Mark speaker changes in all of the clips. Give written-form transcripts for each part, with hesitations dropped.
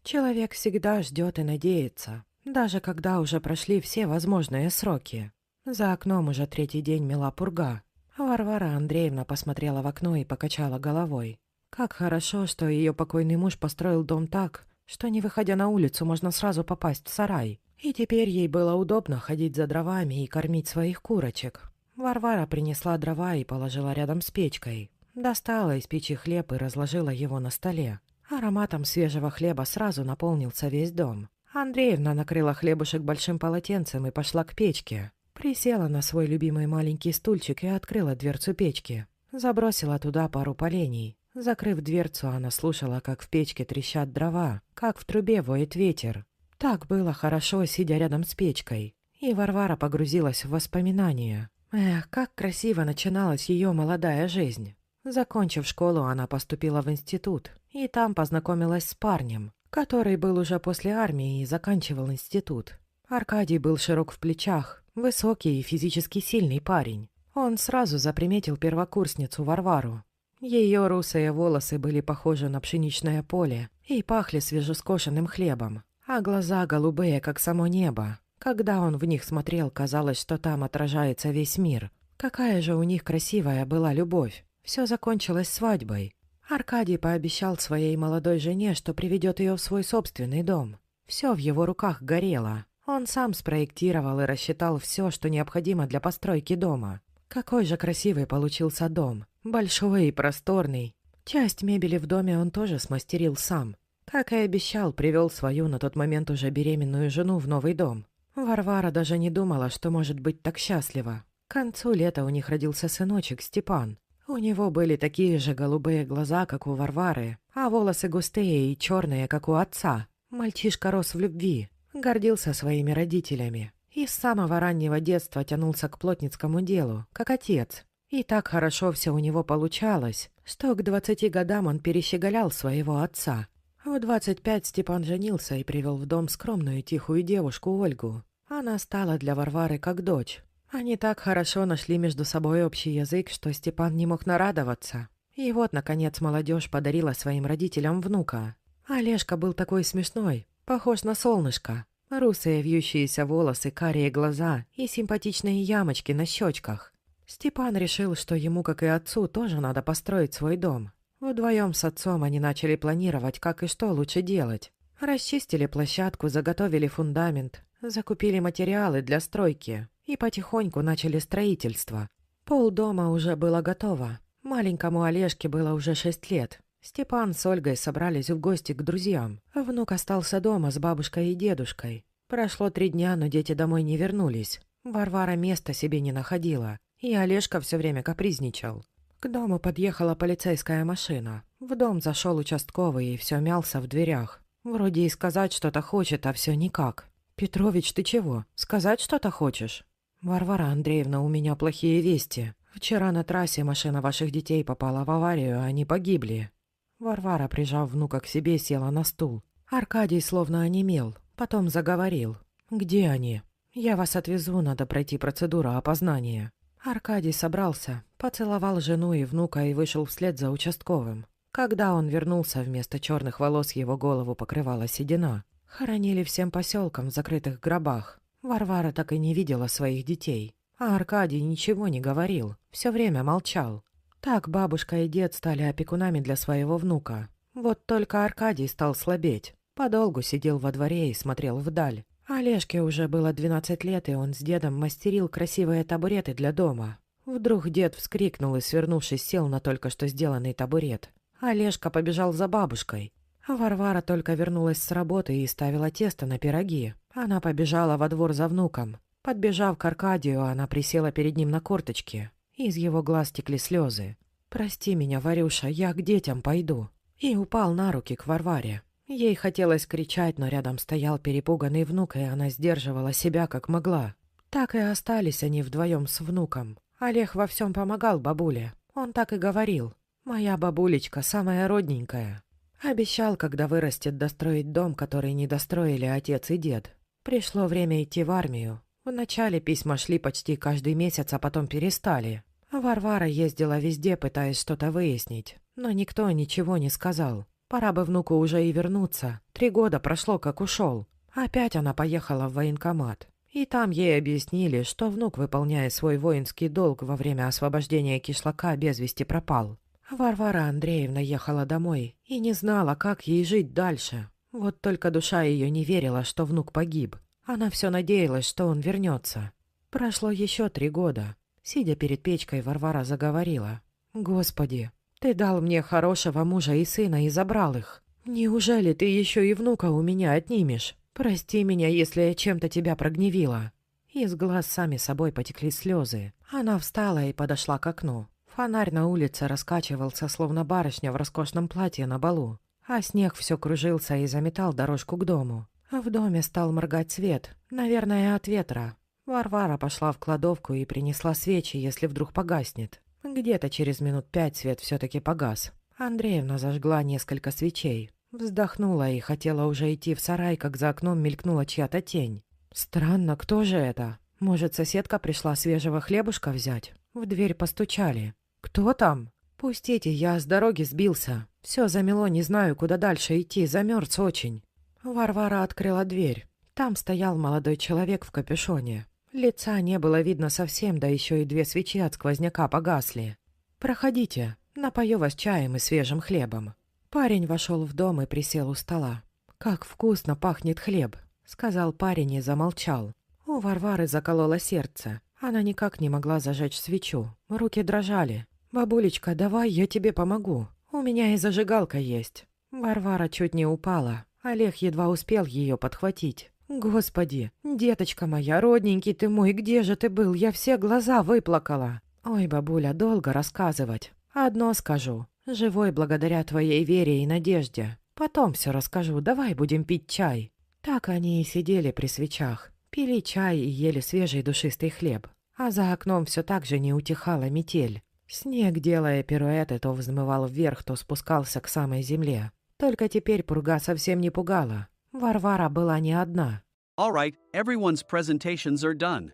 Speaker 1: Человек всегда ждет и надеется, даже когда уже прошли все возможные сроки. За окном уже третий день мела пурга. Варвара Андреевна посмотрела в окно и покачала головой. Как хорошо, что ее покойный муж построил дом так, что, не выходя на улицу, можно сразу попасть в сарай. И теперь ей было удобно ходить за дровами и кормить своих курочек. Варвара принесла дрова и положила рядом с печкой. Достала из печи хлеб и разложила его на столе. Ароматом свежего хлеба сразу наполнился весь дом. Андреевна накрыла хлебушек большим полотенцем и пошла к печке. Присела на свой любимый маленький стульчик и открыла дверцу печки. Забросила туда пару полений. Закрыв дверцу, она слушала, как в печке трещат дрова, как в трубе воет ветер. Так было хорошо, сидя рядом с печкой. И Варвара погрузилась в воспоминания. Эх, как красиво начиналась ее молодая жизнь. Закончив школу, она поступила в институт, и там познакомилась с парнем, который был уже после армии и заканчивал институт. Аркадий был широк в плечах, высокий и физически сильный парень. Он сразу заприметил первокурсницу Варвару. Ее русые волосы были похожи на пшеничное поле и пахли свежескошенным хлебом, а глаза голубые, как само небо. Когда он в них смотрел, казалось, что там отражается весь мир. Какая же у них красивая была любовь. Все закончилось свадьбой. Аркадий пообещал своей молодой жене, что приведет ее в свой собственный дом. Все в его руках горело. Он сам спроектировал и рассчитал все, что необходимо для постройки дома. Какой же красивый получился дом. Большой и просторный. Часть мебели в доме он тоже смастерил сам. Как и обещал, привел свою на тот момент уже беременную жену в новый дом. Варвара даже не думала, что может быть так счастлива. К концу лета у них родился сыночек Степан. У него были такие же голубые глаза, как у Варвары, а волосы густые и черные, как у отца. Мальчишка рос в любви, гордился своими родителями. И с самого раннего детства тянулся к плотницкому делу, как отец. И так хорошо все у него получалось, что к 20 годам он перещеголял своего отца. В 25 Степан женился и привел в дом скромную тихую девушку Ольгу. Она стала для Варвары как дочь. Они так хорошо нашли между собой общий язык, что Степан не мог нарадоваться. И вот, наконец, молодежь подарила своим родителям внука. Олежка был такой смешной, похож на солнышко. Русые вьющиеся волосы, карие глаза и симпатичные ямочки на щечках. Степан решил, что ему, как и отцу, тоже надо построить свой дом. Вдвоем с отцом они начали планировать, как и что лучше делать. Расчистили площадку, заготовили фундамент, закупили материалы для стройки и потихоньку начали строительство. Полдома уже было готово. Маленькому Олежке было уже 6 лет. Степан с Ольгой собрались в гости к друзьям. Внук остался дома с бабушкой и дедушкой. Прошло 3 дня, но дети домой не вернулись. Варвара места себе не находила, и Олежка все время капризничал. К дому подъехала полицейская машина. В дом зашел участковый и все мялся в дверях. Вроде и сказать что-то хочет, а все никак. «Петрович, ты чего? Сказать что-то хочешь?» «Варвара Андреевна, у меня плохие вести. Вчера на трассе машина ваших детей попала в аварию, а они погибли». Варвара, прижав внука к себе, села на стул. Аркадий словно онемел, потом заговорил. «Где они? Я вас отвезу, надо пройти процедуру опознания». Аркадий собрался, поцеловал жену и внука и вышел вслед за участковым. Когда он вернулся, вместо черных волос его голову покрывала седина. Хоронили всем поселком в закрытых гробах. Варвара так и не видела своих детей. А Аркадий ничего не говорил, все время молчал. Так бабушка и дед стали опекунами для своего внука. Вот только Аркадий стал слабеть. Подолгу сидел во дворе и смотрел вдаль. Олежке уже было 12 лет, и он с дедом мастерил красивые табуреты для дома. Вдруг дед вскрикнул и, свернувшись, сел на только что сделанный табурет. Олежка побежал за бабушкой. Варвара только вернулась с работы и ставила тесто на пироги. Она побежала во двор за внуком. Подбежав к Аркадию, она присела перед ним на корточки. Из его глаз текли слезы. «Прости меня, Варюша, я к детям пойду». И упал на руки к Варваре. Ей хотелось кричать, но рядом стоял перепуганный внук, и она сдерживала себя как могла. Так и остались они вдвоем с внуком. Олег во всем помогал бабуле. Он так и говорил: «Моя бабулечка самая родненькая». Обещал, когда вырастет, достроить дом, который не достроили отец и дед. Пришло время идти в армию. Вначале письма шли почти каждый месяц, а потом перестали. Варвара ездила везде, пытаясь что-то выяснить, но никто ничего не сказал. Пора бы внуку уже и вернуться. 3 года прошло, как ушел. Опять она поехала в военкомат. И там ей объяснили, что внук, выполняя свой воинский долг во время освобождения кишлака, без вести пропал. Варвара Андреевна ехала домой и не знала, как ей жить дальше. Вот только душа ее не верила, что внук погиб. Она все надеялась, что он вернется. Прошло еще 3 года. Сидя перед печкой, Варвара заговорила. «Господи, ты дал мне хорошего мужа и сына и забрал их. Неужели ты еще и внука у меня отнимешь? Прости меня, если я чем-то тебя прогневила». Из глаз сами собой потекли слезы. Она встала и подошла к окну. Фонарь на улице раскачивался, словно барышня в роскошном платье на балу, а снег все кружился и заметал дорожку к дому. В доме стал моргать свет, наверное, от ветра. Варвара пошла в кладовку и принесла свечи, если вдруг погаснет. Где-то через минут 5 свет все-таки погас. Андреевна зажгла несколько свечей. Вздохнула и хотела уже идти в сарай, как за окном мелькнула чья-то тень. Странно, кто же это? Может, соседка пришла свежего хлебушка взять? В дверь постучали. «Кто там?» «Пустите, я с дороги сбился. Все замело, не знаю, куда дальше идти, замерз очень». Варвара открыла дверь. Там стоял молодой человек в капюшоне. Лица не было видно совсем, да еще и 2 свечи от сквозняка погасли. «Проходите, напою вас чаем и свежим хлебом». Парень вошел в дом и присел у стола. «Как вкусно пахнет хлеб», — сказал парень и замолчал. У Варвары закололо сердце. Она никак не могла зажечь свечу. Руки дрожали. «Бабулечка, давай я тебе помогу. У меня и зажигалка есть». Варвара чуть не упала. Олег едва успел ее подхватить. «Господи, деточка моя, родненький ты мой, где же ты был? Я все глаза выплакала». «Ой, бабуля, долго рассказывать. Одно скажу. Живой благодаря твоей вере и надежде. Потом все расскажу, давай будем пить чай». Так они и сидели при свечах. Пили чай и ели свежий душистый хлеб. А за окном все так же не утихала метель. Снег, делая пируэты, то взмывал вверх, то спускался к самой земле. Только теперь пурга совсем не пугала. Варвара была не одна.
Speaker 2: All right, everyone's presentations are done.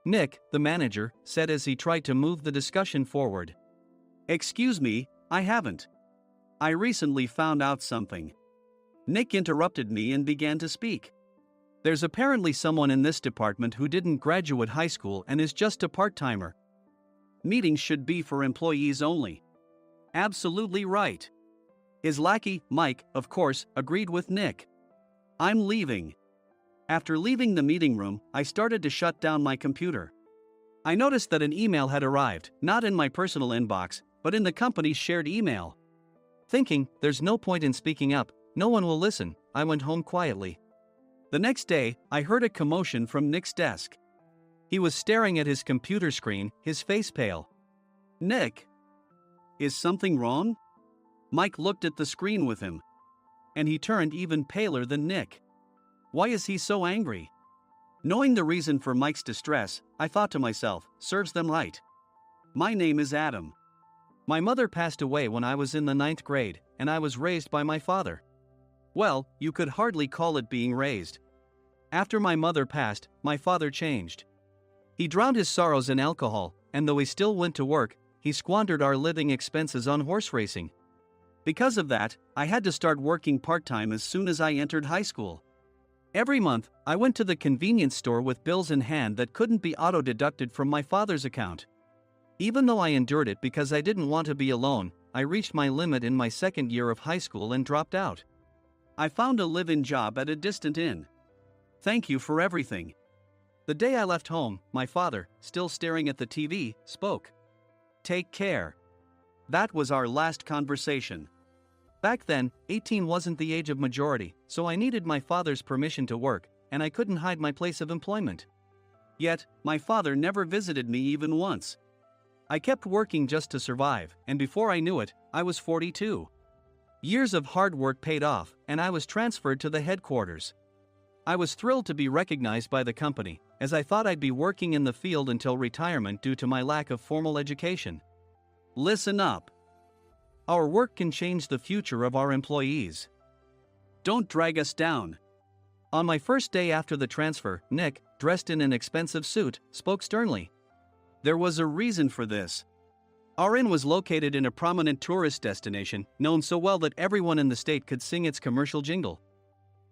Speaker 2: Nick, the manager, said as he tried to move the discussion forward. Excuse me, I haven't. I recently found out something. Nick interrupted me and began to speak. There's apparently someone in this department who didn't graduate high school and is just a part-timer. Meetings should be for employees only. Absolutely right. His lackey, Mike, of course, agreed with Nick. I'm leaving. After leaving the meeting room, I started to shut down my computer. I noticed that an email had arrived, not in my personal inbox, but in the company's shared email. Thinking, there's no point in speaking up, no one will listen, I went home quietly. The next day, I heard a commotion from Nick's desk. He was staring at his computer screen, his face pale. Nick? Is something wrong? Mike looked at the screen with him. And he turned even paler than Nick. Why is he so angry? Knowing the reason for Mike's distress, I thought to myself, serves them right. My name is Adam. My mother passed away when I was in the 9th grade, and I was raised by my father. Well, you could hardly call it being raised. After my mother passed, my father changed. He drowned his sorrows in alcohol, and though he still went to work, he squandered our living expenses on horse racing. Because of that, I had to start working part-time as soon as I entered high school. Every month, I went to the convenience store with bills in hand that couldn't be auto-deducted from my father's account. Even though I endured it because I didn't want to be alone, I reached my limit in my 2nd year of high school and dropped out. I found a live-in job at a distant inn. Thank you for everything. The day I left home, my father, still staring at the TV, spoke. Take care. That was our last conversation. Back then, 18 wasn't the age of majority, so I needed my father's permission to work, and I couldn't hide my place of employment. Yet, my father never visited me even once. I kept working just to survive, and before I knew it, I was 42. Years of hard work paid off, and I was transferred to the headquarters. I was thrilled to be recognized by the company, as I thought I'd be working in the field until retirement due to my lack of formal education. Listen up. Our work can change the future of our employees. Don't drag us down. On my first day after the transfer, Nick, dressed in an expensive suit, spoke sternly. There was a reason for this. Our inn was located in a prominent tourist destination, known so well that everyone in the state could sing its commercial jingle.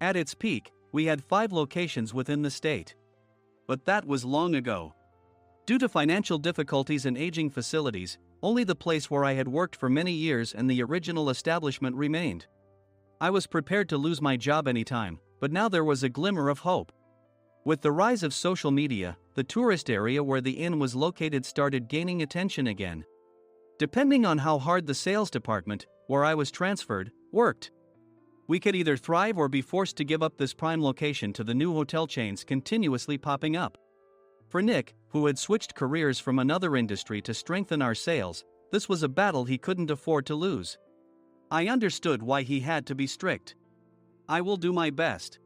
Speaker 2: At its peak, we had 5 locations within the state. But that was long ago. Due to financial difficulties and aging facilities, only the place where I had worked for many years and the original establishment remained. I was prepared to lose my job anytime, but now there was a glimmer of hope. With the rise of social media, the tourist area where the inn was located started gaining attention again. Depending on how hard the sales department, where I was transferred, worked, we could either thrive or be forced to give up this prime location to the new hotel chains continuously popping up. For Nick, who had switched careers from another industry to strengthen our sales, this was a battle he couldn't afford to lose. I understood why he had to be strict. "I will do my best."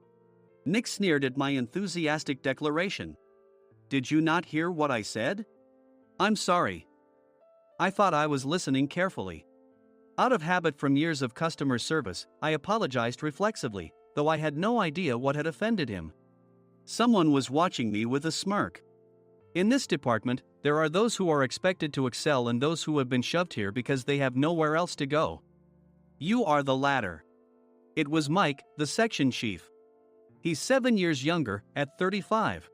Speaker 2: Nick sneered at my enthusiastic declaration. "Did you not hear what I said?" "I'm sorry." I thought I was listening carefully. Out of habit from years of customer service, I apologized reflexively, though I had no idea what had offended him. Someone was watching me with a smirk. In this department, there are those who are expected to excel and those who have been shoved here because they have nowhere else to go. You are the latter. It was Mike, the section chief. He's 7 years younger, at 35.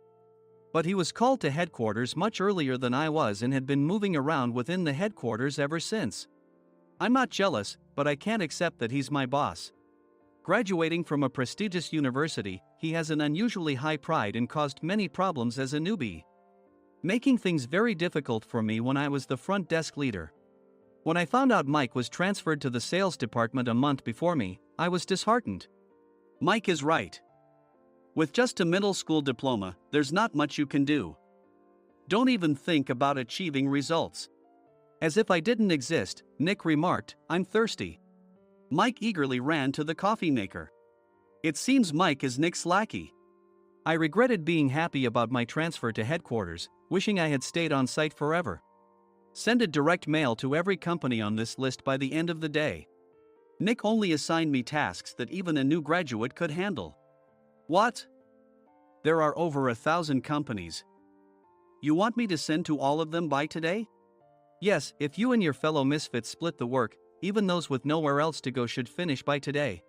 Speaker 2: But he was called to headquarters much earlier than I was and had been moving around within the headquarters ever since. I'm not jealous, but I can't accept that he's my boss. Graduating from a prestigious university, he has an unusually high pride and caused many problems as a newbie, making things very difficult for me when I was the front desk leader. When I found out Mike was transferred to the sales department a month before me, I was disheartened. Mike is right. With just a middle school diploma, there's not much you can do. Don't even think about achieving results. As if I didn't exist, Nick remarked, "I'm thirsty." Mike eagerly ran to the coffee maker. It seems Mike is Nick's lackey. I regretted being happy about my transfer to headquarters, wishing I had stayed on site forever. Send a direct mail to every company on this list by the end of the day. Nick only assigned me tasks that even a new graduate could handle. What? There are over 1,000 companies. You want me to send to all of them by today? Yes, if you and your fellow misfits split the work, even those with nowhere else to go should finish by today.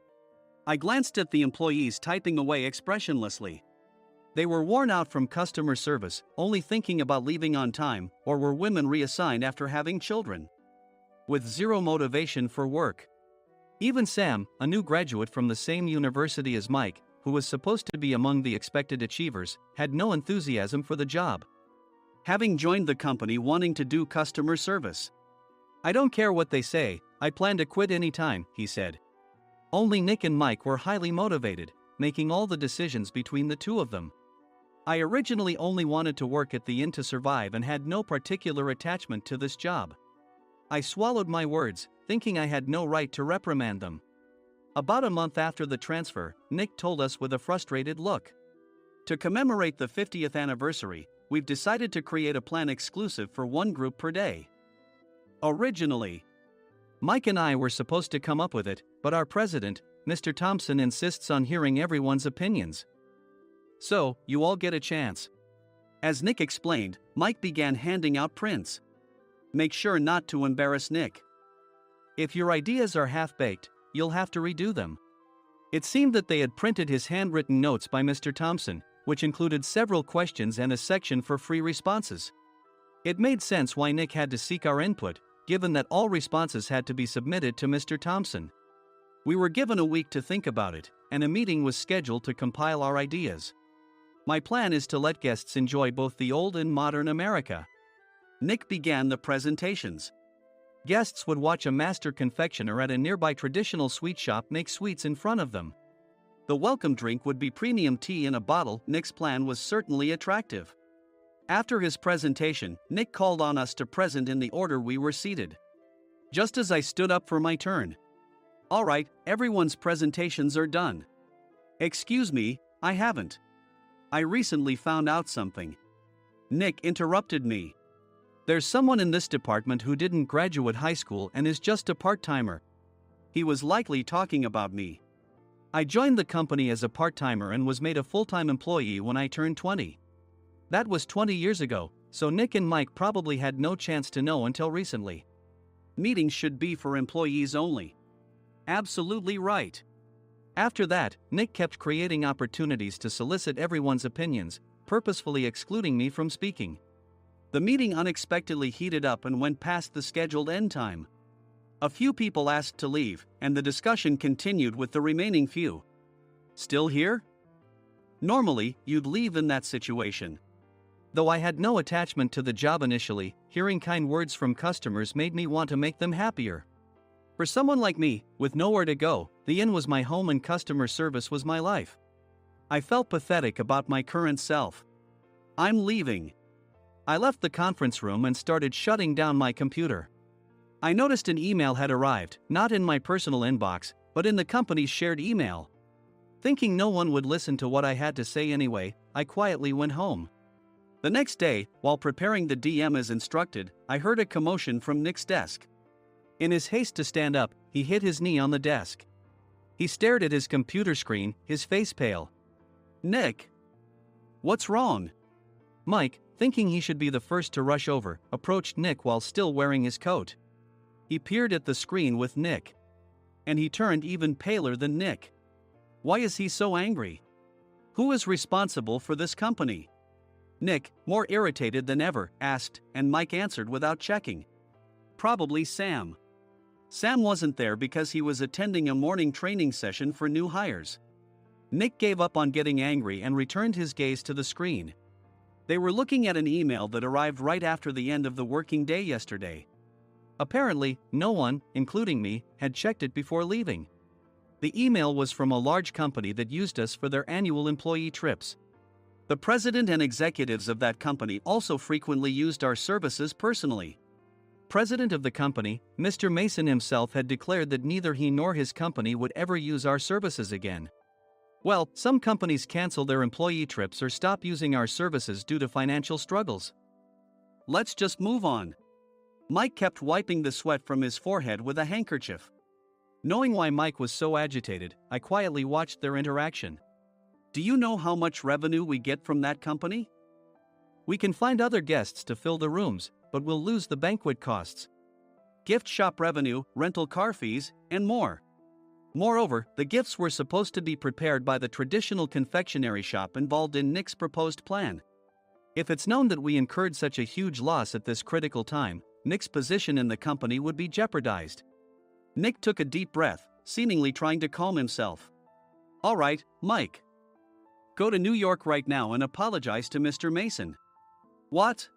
Speaker 2: I glanced at the employees typing away expressionlessly. They were worn out from customer service, only thinking about leaving on time, or were women reassigned after having children, with zero motivation for work. Even Sam, a new graduate from the same university as Mike, who was supposed to be among the expected achievers, had no enthusiasm for the job, having joined the company wanting to do customer service. "I don't care what they say, I plan to quit any time," he said. Only Nick and Mike were highly motivated, making all the decisions between the two of them. I originally only wanted to work at the inn to survive and had no particular attachment to this job. I swallowed my words, thinking I had no right to reprimand them. About a month after the transfer, Nick told us with a frustrated look. "To commemorate the 50th anniversary, we've decided to create a plan exclusive for one group per day. Originally, Mike and I were supposed to come up with it, but our president, Mr. Thompson, insists on hearing everyone's opinions. So, you all get a chance." As Nick explained, Mike began handing out prints. Make sure not to embarrass Nick. If your ideas are half-baked, you'll have to redo them. It seemed that they had printed his handwritten notes by Mr. Thompson, which included several questions and a section for free responses. It made sense why Nick had to seek our input, given that all responses had to be submitted to Mr. Thompson. We were given a week to think about it, and a meeting was scheduled to compile our ideas. My plan is to let guests enjoy both the old and modern America. Nick began the presentations. Guests would watch a master confectioner at a nearby traditional sweet shop make sweets in front of them. The welcome drink would be premium tea in a bottle. Nick's plan was certainly attractive. After his presentation, Nick called on us to present in the order we were seated. Just as I stood up for my turn. "All right, everyone's presentations are done." "Excuse me, I haven't. I recently found out something." Nick interrupted me. "There's someone in this department who didn't graduate high school and is just a part-timer." He was likely talking about me. I joined the company as a part-timer and was made a full-time employee when I turned 20. That was 20 years ago, so Nick and Mike probably had no chance to know until recently. Meetings should be for employees only. Absolutely right. After that, Nick kept creating opportunities to solicit everyone's opinions, purposefully excluding me from speaking. The meeting unexpectedly heated up and went past the scheduled end time. A few people asked to leave, and the discussion continued with the remaining few. Still here? Normally, you'd leave in that situation. Though I had no attachment to the job initially, hearing kind words from customers made me want to make them happier. For someone like me, with nowhere to go, the inn was my home and customer service was my life. I felt pathetic about my current self. I'm leaving. I left the conference room and started shutting down my computer. I noticed an email had arrived, not in my personal inbox, but in the company's shared email. Thinking no one would listen to what I had to say anyway, I quietly went home. The next day, while preparing the DM as instructed, I heard a commotion from Nick's desk. In his haste to stand up, he hit his knee on the desk. He stared at his computer screen, his face pale. Nick! What's wrong? Mike, thinking he should be the first to rush over, approached Nick while still wearing his coat. He peered at the screen with Nick. And he turned even paler than Nick. Why is he so angry? Who is responsible for this company? Nick, more irritated than ever, asked, and Mike answered without checking. Probably Sam. Sam wasn't there because he was attending a morning training session for new hires. Nick gave up on getting angry and returned his gaze to the screen. They were looking at an email that arrived right after the end of the working day yesterday. Apparently, no one, including me, had checked it before leaving. The email was from a large company that used us for their annual employee trips. The president and executives of that company also frequently used our services personally. President of the company, Mr. Mason himself had declared that neither he nor his company would ever use our services again. Well, some companies cancel their employee trips or stop using our services due to financial struggles. Let's just move on. Mike kept wiping the sweat from his forehead with a handkerchief. Knowing why Mike was so agitated, I quietly watched their interaction. Do you know how much revenue we get from that company? We can find other guests to fill the rooms, but we'll lose the banquet costs, gift shop revenue, rental car fees, and more. Moreover, the gifts were supposed to be prepared by the traditional confectionery shop involved in Nick's proposed plan. If it's known that we incurred such a huge loss at this critical time, Nick's position in the company would be jeopardized. Nick took a deep breath, seemingly trying to calm himself. All right, Mike. Go to New York right now and apologize to Mr. Mason. What?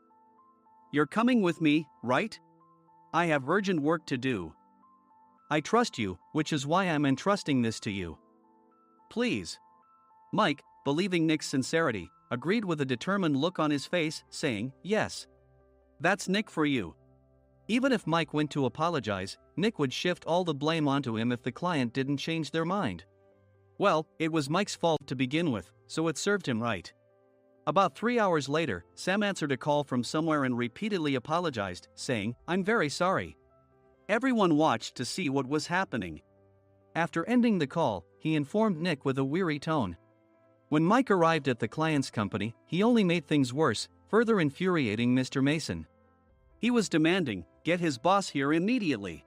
Speaker 2: You're coming with me, right? I have urgent work to do. I trust you, which is why I'm entrusting this to you. Please. Mike, believing Nick's sincerity, agreed with a determined look on his face, saying, yes. That's Nick for you. Even if Mike went to apologize, Nick would shift all the blame onto him if the client didn't change their mind. Well, it was Mike's fault to begin with, so it served him right. About 3 hours later, Sam answered a call from somewhere and repeatedly apologized, saying, I'm very sorry. Everyone watched to see what was happening. After ending the call, he informed Nick with a weary tone. When Mike arrived at the client's company, he only made things worse, further infuriating Mr. Mason. He was demanding, get his boss here immediately.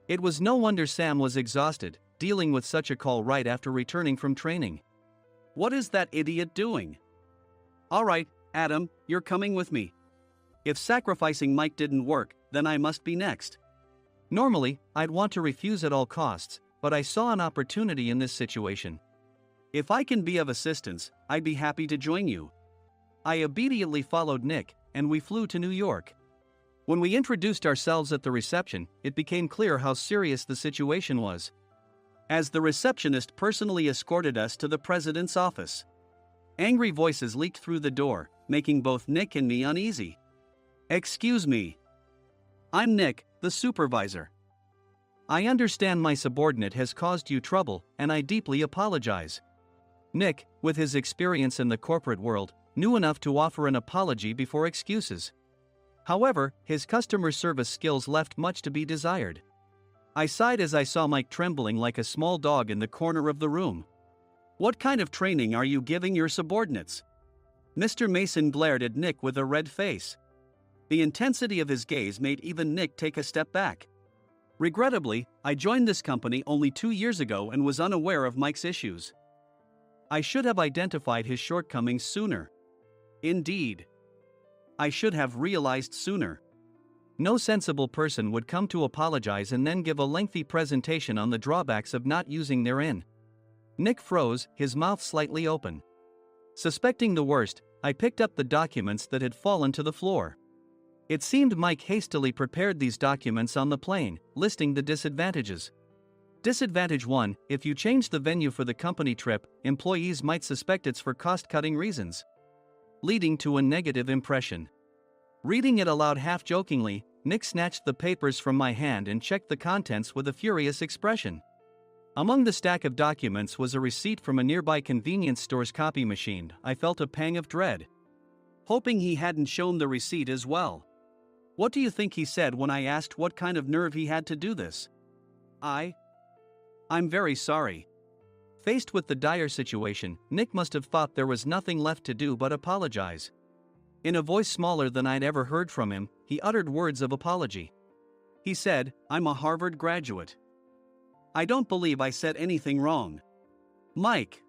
Speaker 2: It was no wonder Sam was exhausted, dealing with such a call right after returning from training. What is that idiot doing? All right, Adam, you're coming with me. If sacrificing Mike didn't work, then I must be next. Normally, I'd want to refuse at all costs, but I saw an opportunity in this situation. If I can be of assistance, I'd be happy to join you. I obediently followed Nick, and we flew to New York. When we introduced ourselves at the reception, it became clear how serious the situation was, as the receptionist personally escorted us to the president's office. Angry voices leaked through the door, making both Nick and me uneasy. Excuse me. I'm Nick, the supervisor. I understand my subordinate has caused you trouble, and I deeply apologize. Nick, with his experience in the corporate world, knew enough to offer an apology before excuses. However, his customer service skills left much to be desired. I sighed as I saw Mike trembling like a small dog in the corner of the room. What kind of training are you giving your subordinates? Mr. Mason glared at Nick with a red face. The intensity of his gaze made even Nick take a step back. Regrettably, I joined this company only 2 years ago and was unaware of Mike's issues. I should have identified his shortcomings sooner. Indeed. I should have realized sooner. No sensible person would come to apologize and then give a lengthy presentation on the drawbacks of not using their in. Nick froze, his mouth slightly open. Suspecting the worst, I picked up the documents that had fallen to the floor. It seemed Mike hastily prepared these documents on the plane, listing the disadvantages. Disadvantage 1: if you change the venue for the company trip, employees might suspect it's for cost-cutting reasons, leading to a negative impression. Reading it aloud half-jokingly, Nick snatched the papers from my hand and checked the contents with a furious expression. Among the stack of documents was a receipt from a nearby convenience store's copy machine. I felt a pang of dread, hoping he hadn't shown the receipt as well. What do you think he said when I asked what kind of nerve he had to do this? I'm very sorry. Faced with the dire situation, Nick must have thought there was nothing left to do but apologize. In a voice smaller than I'd ever heard from him, he uttered words of apology. He said, "I'm a Harvard graduate. I don't believe I said anything wrong." Mike!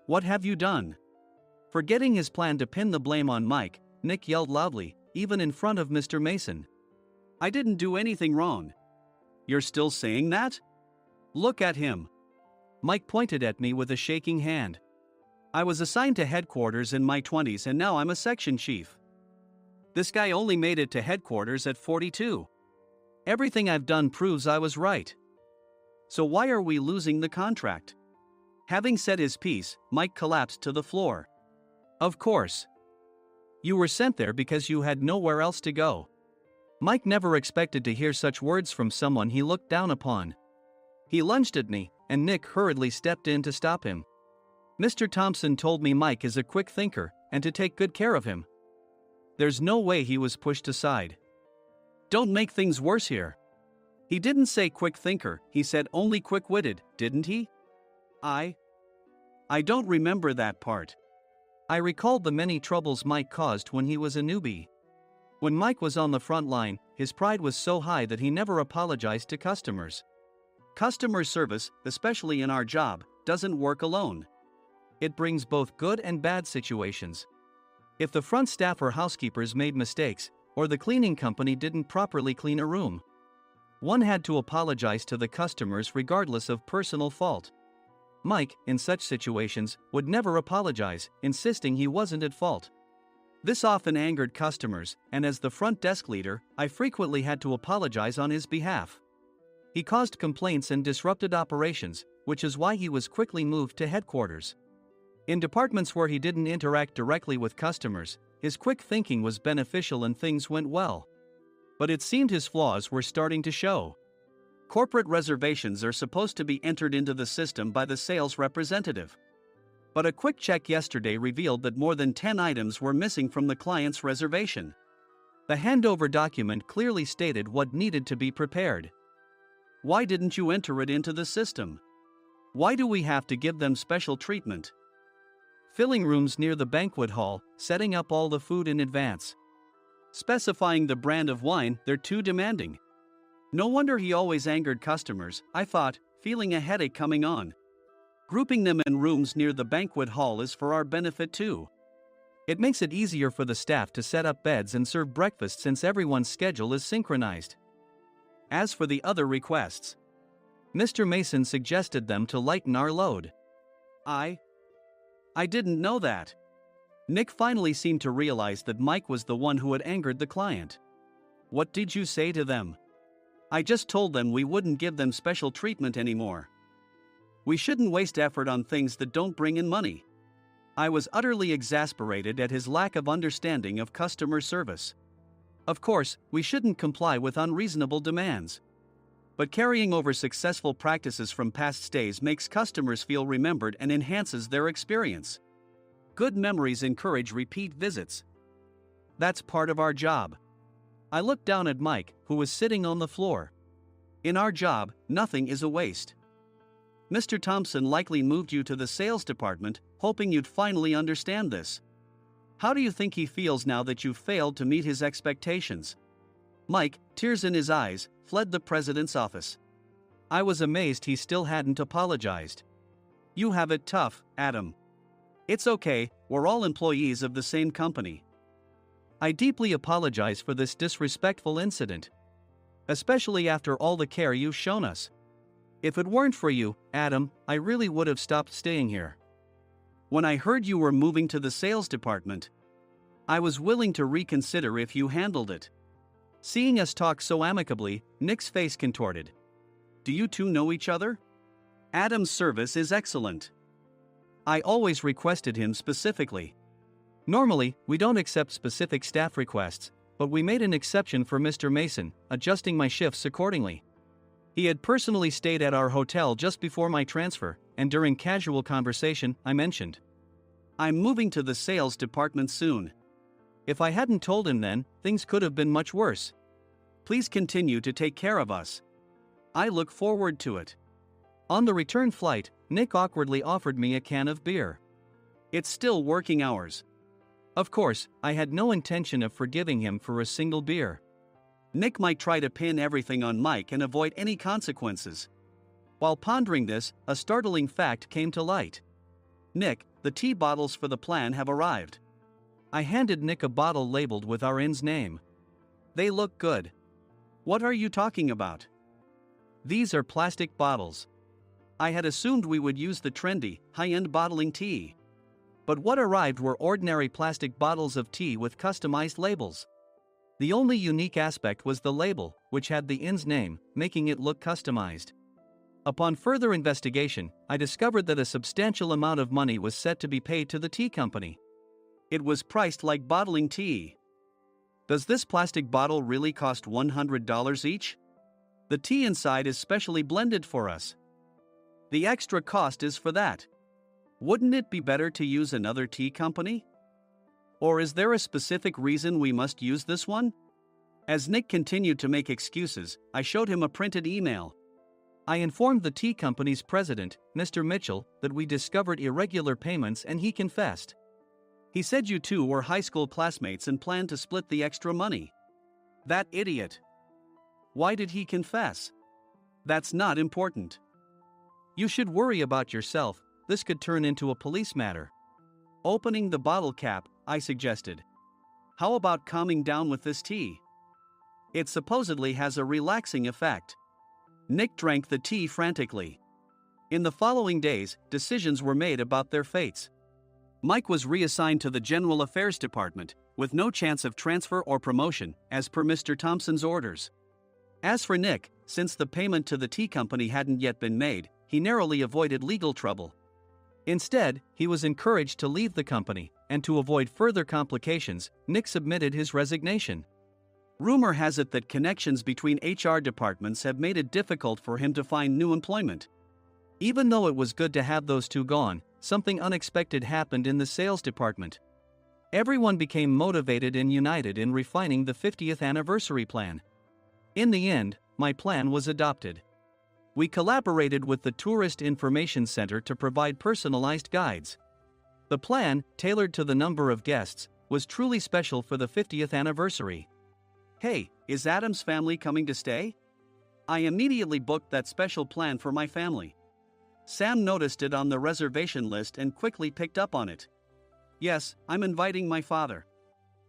Speaker 2: What have you done? Forgetting his plan to pin the blame on Mike, Nick yelled loudly, even in front of Mr. Mason. "I didn't do anything wrong." "You're still saying that? Look at him." Mike pointed at me with a shaking hand. "I was assigned to headquarters in my 20s and now I'm a section chief. This guy only made it to headquarters at 42. Everything I've done proves I was right. So why are we losing the contract?" Having said his piece, Mike collapsed to the floor. "Of course. You were sent there because you had nowhere else to go." Mike never expected to hear such words from someone he looked down upon. He lunged at me, and Nick hurriedly stepped in to stop him. "Mr. Thompson told me Mike is a quick thinker, and to take good care of him." There's no way he was pushed aside. "Don't make things worse here. He didn't say quick thinker, he said only quick-witted, didn't he?" I don't remember that part. I recalled the many troubles Mike caused when he was a newbie. When Mike was on the front line, his pride was so high that he never apologized to customers. Customer service, especially in our job, doesn't work alone. It brings both good and bad situations. If the front staff or housekeepers made mistakes, or the cleaning company didn't properly clean a room, one had to apologize to the customers regardless of personal fault. Mike, in such situations, would never apologize, insisting he wasn't at fault. This often angered customers, and as the front desk leader, I frequently had to apologize on his behalf. He caused complaints and disrupted operations, which is why he was quickly moved to headquarters. In departments where he didn't interact directly with customers, his quick thinking was beneficial and things went well. But it seemed his flaws were starting to show. Corporate reservations are supposed to be entered into the system by the sales representative. But a quick check yesterday revealed that more than 10 items were missing from the client's reservation. The handover document clearly stated what needed to be prepared. Why didn't you enter it into the system? Why do we have to give them special treatment? Filling rooms near the banquet hall, setting up all the food in advance. Specifying the brand of wine, they're too demanding. No wonder he always angered customers, I thought, feeling a headache coming on. Grouping them in rooms near the banquet hall is for our benefit too. It makes it easier for the staff to set up beds and serve breakfast since everyone's schedule is synchronized. As for the other requests, Mr. Mason suggested them to lighten our load. I didn't know that. Nick finally seemed to realize that Mike was the one who had angered the client. What did you say to them? I just told them we wouldn't give them special treatment anymore. We shouldn't waste effort on things that don't bring in money. I was utterly exasperated at his lack of understanding of customer service. Of course, we shouldn't comply with unreasonable demands. But carrying over successful practices from past stays makes customers feel remembered and enhances their experience. Good memories encourage repeat visits. That's part of our job. I looked down at Mike, who was sitting on the floor. In our job, nothing is a waste. Mr. Thompson likely moved you to the sales department, hoping you'd finally understand this. How do you think he feels now that you've failed to meet his expectations? Mike, tears in his eyes, fled the president's office. I was amazed he still hadn't apologized. You have it tough, Adam. It's okay, we're all employees of the same company. I deeply apologize for this disrespectful incident. Especially after all the care you've shown us. If it weren't for you, Adam, I really would have stopped staying here. When I heard you were moving to the sales department, I was willing to reconsider if you handled it. Seeing us talk so amicably, Nick's face contorted. Do you two know each other? Adam's service is excellent. I always requested him specifically. Normally, we don't accept specific staff requests, but we made an exception for Mr. Mason, adjusting my shifts accordingly. He had personally stayed at our hotel just before my transfer, and during casual conversation, I mentioned, I'm moving to the sales department soon. If I hadn't told him then, things could have been much worse. Please continue to take care of us. I look forward to it. On the return flight, Nick awkwardly offered me a can of beer. It's still working hours. Of course, I had no intention of forgiving him for a single beer. Nick might try to pin everything on Mike and avoid any consequences. While pondering this, a startling fact came to light. Nick, the tea bottles for the plan have arrived. I handed Nick a bottle labeled with our inn's name. They look good. What are you talking about? These are plastic bottles. I had assumed we would use the trendy, high-end bottling tea. But what arrived were ordinary plastic bottles of tea with customized labels. The only unique aspect was the label, which had the inn's name, making it look customized. Upon further investigation, I discovered that a substantial amount of money was set to be paid to the tea company. It was priced like bottling tea. Does this plastic bottle really cost $100 each? The tea inside is specially blended for us. The extra cost is for that. Wouldn't it be better to use another tea company? Or is there a specific reason we must use this one? As Nick continued to make excuses, I showed him a printed email. I informed the tea company's president, Mr. Mitchell, that we discovered irregular payments and he confessed. He said you two were high school classmates and planned to split the extra money. That idiot. Why did he confess? That's not important. You should worry about yourself, this could turn into a police matter. Opening the bottle cap, I suggested. How about calming down with this tea? It supposedly has a relaxing effect. Nick drank the tea frantically. In the following days, decisions were made about their fates. Mike was reassigned to the General Affairs Department, with no chance of transfer or promotion, as per Mr. Thompson's orders. As for Nick, since the payment to the tea company hadn't yet been made, he narrowly avoided legal trouble. Instead, he was encouraged to leave the company, and to avoid further complications, Nick submitted his resignation. Rumor has it that connections between HR departments have made it difficult for him to find new employment. Even though it was good to have those two gone, something unexpected happened in the sales department. Everyone became motivated and united in refining the 50th anniversary plan. In the end, my plan was adopted. We collaborated with the Tourist Information Center to provide personalized guides. The plan, tailored to the number of guests, was truly special for the 50th anniversary. Hey, is Adam's family coming to stay? I immediately booked that special plan for my family. Sam noticed it on the reservation list and quickly picked up on it. Yes, I'm inviting my father.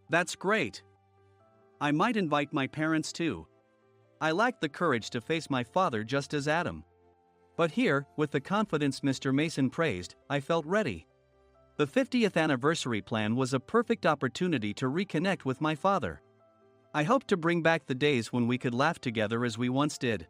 Speaker 2: That's great. I might invite my parents too. I lacked the courage to face my father just as Adam. But here, with the confidence Mr. Mason praised, I felt ready. The 50th anniversary plan was a perfect opportunity to reconnect with my father. I hoped to bring back the days when we could laugh together as we once did.